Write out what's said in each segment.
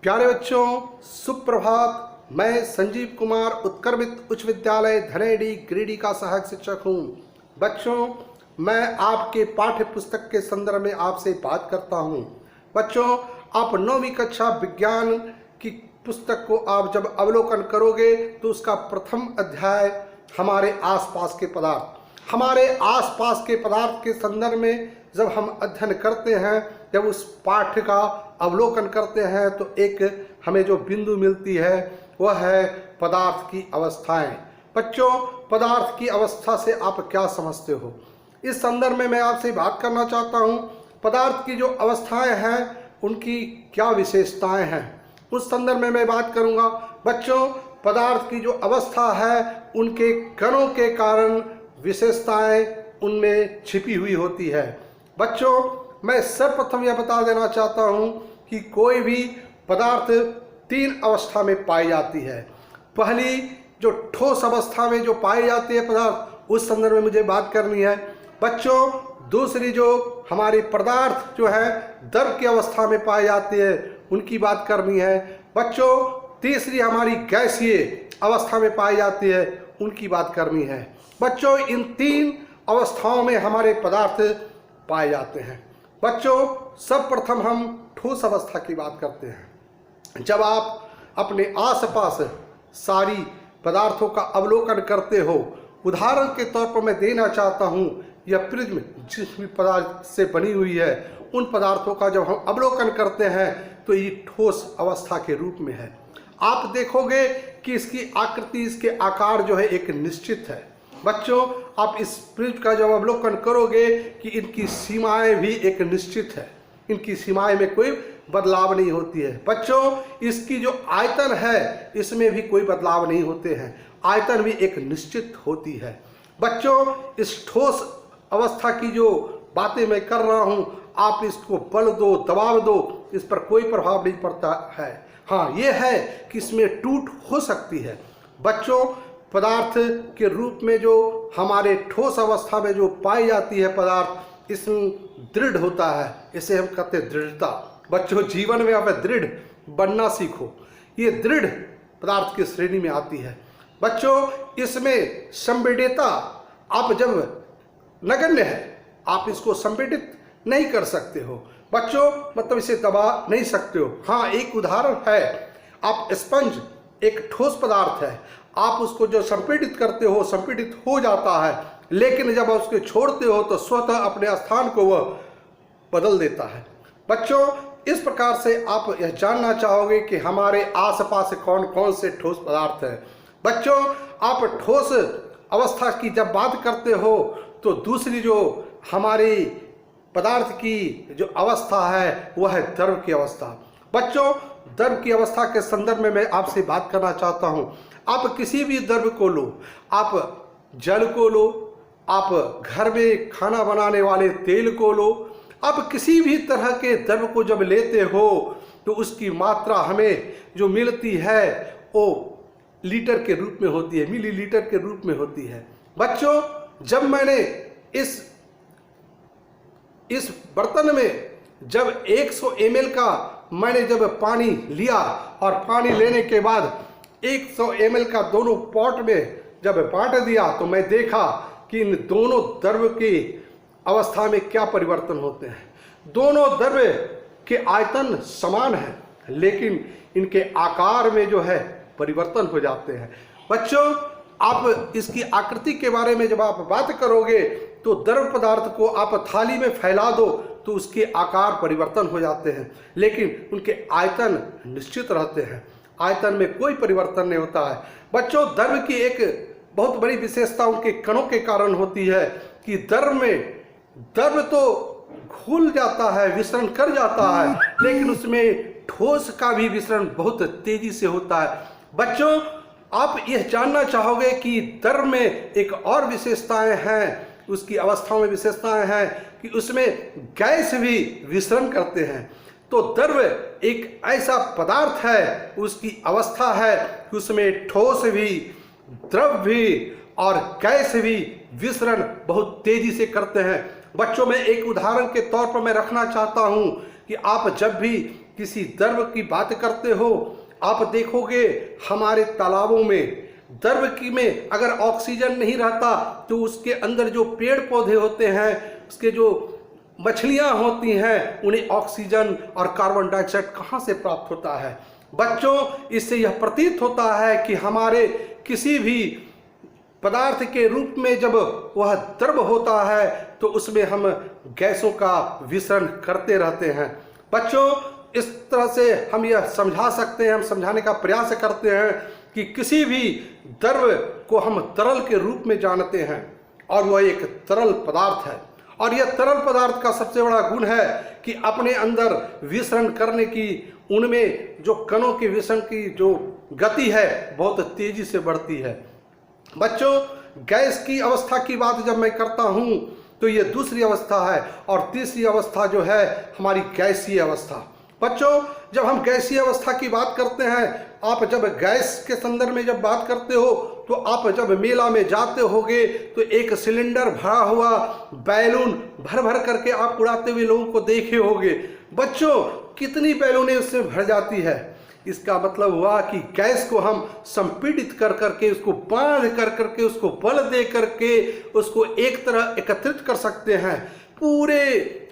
प्यारे बच्चों, सुप्रभात। मैं संजीव कुमार उत्क्रमित उच्च विद्यालय धनेडी गिरिडीह का सहायक शिक्षक हूँ। बच्चों, मैं आपके पाठ्य पुस्तक के संदर्भ में आपसे बात करता हूँ। बच्चों, आप 9वीं कक्षा विज्ञान की पुस्तक को आप जब अवलोकन करोगे तो उसका प्रथम अध्याय हमारे आसपास के पदार्थ, हमारे आसपास के पदार्थ के संदर्भ में जब हम अध्ययन करते हैं, जब उस पाठ्य का अवलोकन करते हैं तो एक हमें जो बिंदु मिलती है वह है पदार्थ की अवस्थाएं। बच्चों, पदार्थ की अवस्था से आप क्या समझते हो? इस संदर्भ में मैं आपसे बात करना चाहता हूं। पदार्थ की जो अवस्थाएं हैं उनकी क्या विशेषताएं हैं, उस संदर्भ में मैं बात करूंगा। बच्चों, पदार्थ की जो अवस्था है उनके कणों के कारण विशेषताएं उनमें छिपी हुई होती है। बच्चों, मैं सर्वप्रथम यह बता देना चाहता हूं कि कोई भी पदार्थ 3 अवस्था में पाई जाती है। पहली जो ठोस अवस्था में जो पाई जाती है पदार्थ, उस संदर्भ में मुझे बात करनी है। बच्चों, दूसरी जो हमारी पदार्थ जो है द्रव की अवस्था में पाई जाती है, उनकी बात करनी है। बच्चों, तीसरी हमारी गैसीय अवस्था में पाई जाती है, उनकी बात करनी है। बच्चों, इन 3 अवस्थाओं में हमारे पदार्थ पाए जाते हैं। बच्चों, सर्वप्रथम हम ठोस अवस्था की बात करते हैं। जब आप अपने आसपास सारी पदार्थों का अवलोकन करते हो, उदाहरण के तौर पर मैं देना चाहता हूं, यह प्रिज्म जिस भी पदार्थ से बनी हुई है, उन पदार्थों का जब हम अवलोकन करते हैं तो ये ठोस अवस्था के रूप में है। आप देखोगे कि इसकी आकृति, इसके आकार जो है एक निश्चित है। बच्चों, आप इस प्रिज्म का जब अवलोकन करोगे कि इनकी सीमाएं भी एक निश्चित है, इनकी सीमाएं में कोई बदलाव नहीं होती है। बच्चों, इसकी जो आयतन है इसमें भी कोई बदलाव नहीं होते हैं, आयतन भी एक निश्चित होती है। बच्चों, इस ठोस अवस्था की जो बातें मैं कर रहा हूं, आप इसको बल दो, दबाव दो, इस पर कोई प्रभाव नहीं पड़ता है। हाँ, ये है कि इसमें टूट हो सकती है। बच्चों, पदार्थ के रूप में जो हमारे ठोस अवस्था में जो पाई जाती है पदार्थ, इसमें दृढ़ होता है, इसे हम कहते हैं दृढ़ता। बच्चों, जीवन में आप दृढ़ बनना सीखो, ये दृढ़ पदार्थ की श्रेणी में आती है। बच्चों, इसमें संवेद्यता आप जब नगण्य है, आप इसको संवेदित नहीं कर सकते हो। बच्चों, मतलब इसे दबा नहीं सकते हो। हाँ, एक उदाहरण है, आप स्पंज एक ठोस पदार्थ है, आप उसको जो संपीड़ित करते हो संपीड़ित हो जाता है, लेकिन जब आप उसको छोड़ते हो तो स्वतः अपने स्थान को वह बदल देता है। बच्चों, इस प्रकार से आप यह जानना चाहोगे कि हमारे आसपास कौन कौन से ठोस पदार्थ हैं। बच्चों, आप ठोस अवस्था की जब बात करते हो तो दूसरी जो हमारी पदार्थ की जो अवस्था है वह है द्रव की अवस्था। बच्चों, द्रव की अवस्था के संदर्भ में मैं आपसे बात करना चाहता हूं। आप किसी भी द्रव को लो, आप जल को लो, आप घर में खाना बनाने वाले तेल को लो, आप किसी भी तरह के द्रव को जब लेते हो तो उसकी मात्रा हमें जो मिलती है वो लीटर के रूप में होती है, मिलीलीटर के रूप में होती है। बच्चों, जब मैंने इस बर्तन में जब 100 ml का मैंने जब पानी लिया और पानी लेने के बाद 100 ml का दोनों पॉट में जब बांट दिया तो मैं देखा कि इन दोनों द्रव की अवस्था में क्या परिवर्तन होते हैं। दोनों द्रव के आयतन समान है, लेकिन इनके आकार में जो है परिवर्तन हो जाते हैं। बच्चों, आप इसकी आकृति के बारे में जब आप बात करोगे तो द्रव पदार्थ को आप थाली में फैला दो तो उसके आकार परिवर्तन हो जाते हैं, लेकिन उनके आयतन निश्चित रहते हैं, आयतन में कोई परिवर्तन नहीं होता है। बच्चों, द्रव की एक बहुत बड़ी विशेषता उनके कणों के कारण होती है कि द्रव तो घुल जाता है, विसरण कर जाता है, लेकिन उसमें ठोस का भी विसरण बहुत तेजी से होता है। बच्चों, आप यह जानना चाहोगे कि द्रव में एक और विशेषताएं हैं, उसकी अवस्थाओं में विशेषताएं हैं कि उसमें गैस भी विसरण करते हैं। तो द्रव एक ऐसा पदार्थ है, उसकी अवस्था है कि उसमें ठोस भी, द्रव भी और गैस भी विसरण बहुत तेजी से करते हैं। बच्चों, में एक उदाहरण के तौर पर मैं रखना चाहता हूं कि आप जब भी किसी द्रव की बात करते हो, आप देखोगे हमारे तालाबों में द्रव की में अगर ऑक्सीजन नहीं रहता तो उसके अंदर जो पेड़ पौधे होते हैं, उसके जो मछलियां होती हैं, उन्हें ऑक्सीजन और कार्बन डाइऑक्साइड कहाँ से प्राप्त होता है। बच्चों, इससे यह प्रतीत होता है कि हमारे किसी भी पदार्थ के रूप में जब वह द्रव होता है तो उसमें हम गैसों का विसरण करते रहते हैं। बच्चों, इस तरह से हम यह समझा सकते हैं, हम समझाने का प्रयास करते हैं कि किसी भी द्रव को हम तरल के रूप में जानते हैं और वह एक तरल पदार्थ है। और यह तरल पदार्थ का सबसे बड़ा गुण है कि अपने अंदर विसरण करने की, उनमें जो कणों के विसरण की जो गति है बहुत तेजी से बढ़ती है। बच्चों, गैस की अवस्था की बात जब मैं करता हूं तो यह दूसरी अवस्था है और तीसरी अवस्था जो है हमारी गैसीय अवस्था। बच्चों, जब हम गैसीय अवस्था की बात करते हैं, आप जब गैस के संदर्भ में जब बात करते हो तो आप जब मेला में जाते होगे तो एक सिलेंडर भरा हुआ बैलून भर भर करके आप उड़ाते हुए लोगों को देखे होंगे। बच्चों, कितनी बैलूनें उसमें भर जाती है। इसका मतलब हुआ कि गैस को हम संपीड़ित कर करके, उसको बांध कर करके, उसको बल दे करके उसको एक तरह एकत्रित कर सकते हैं। पूरे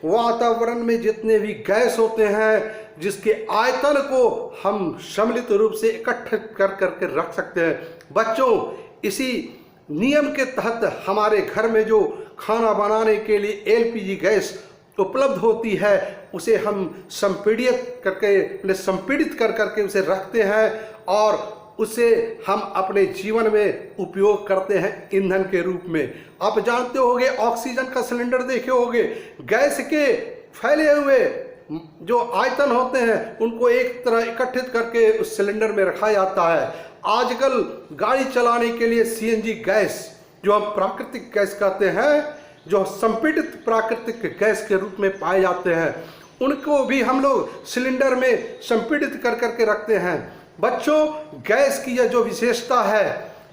वातावरण में जितने भी गैस होते हैं, जिसके आयतन को हम सम्मिलित रूप से इकट्ठे कर करके रख सकते हैं। बच्चों, इसी नियम के तहत हमारे घर में जो खाना बनाने के लिए एलपीजी गैस उपलब्ध होती है, उसे हम संपीड़ित कर करके उसे रखते हैं और उसे हम अपने जीवन में उपयोग करते हैं ईंधन के रूप में। आप जानते होंगे, ऑक्सीजन का सिलेंडर देखे होंगे, गैस के फैले हुए जो आयतन होते हैं उनको एक तरह इकट्ठित करके उस सिलेंडर में रखा जाता है। आजकल गाड़ी चलाने के लिए सीएनजी गैस, जो हम प्राकृतिक गैस कहते हैं, जो संपीड़ित प्राकृतिक गैस के रूप में पाए जाते हैं, उनको भी हम लोग सिलेंडर में संपीड़ित कर करके रखते हैं। बच्चों, गैस की यह जो विशेषता है,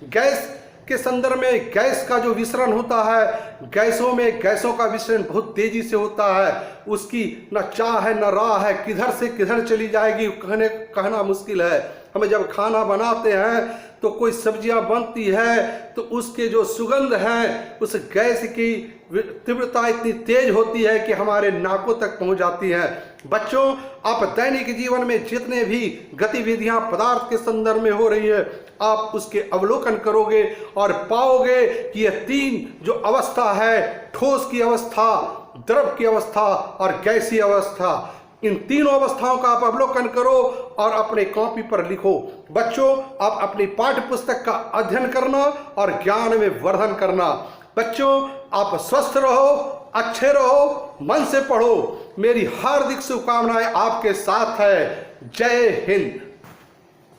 गैस के संदर्भ में गैस का जो विसरण होता है, गैसों का विसरण बहुत तेजी से होता है। उसकी न चाह है न राह है, किधर से किधर चली जाएगी कहना मुश्किल है। हम जब खाना बनाते हैं तो कोई सब्जियां बनती है तो उसके जो सुगंध है, उस गैस की तीव्रता इतनी तेज होती है कि हमारे नाकों तक पहुंच जाती है। बच्चों, आप दैनिक जीवन में जितने भी गतिविधियां पदार्थ के संदर्भ में हो रही है, आप उसके अवलोकन करोगे और पाओगे कि यह तीन जो अवस्था है, ठोस की अवस्था, द्रव की अवस्था और गैसीय अवस्था, इन तीनों अवस्थाओं का आप अवलोकन करो और अपने कॉपी पर लिखो। बच्चों, आप अपनी पाठ्य पुस्तक का अध्ययन करना और ज्ञान में वर्धन करना। बच्चों, आप स्वस्थ रहो, अच्छे रहो, मन से पढ़ो। मेरी हार्दिक शुभकामनाएं आपके साथ है। जय हिंद।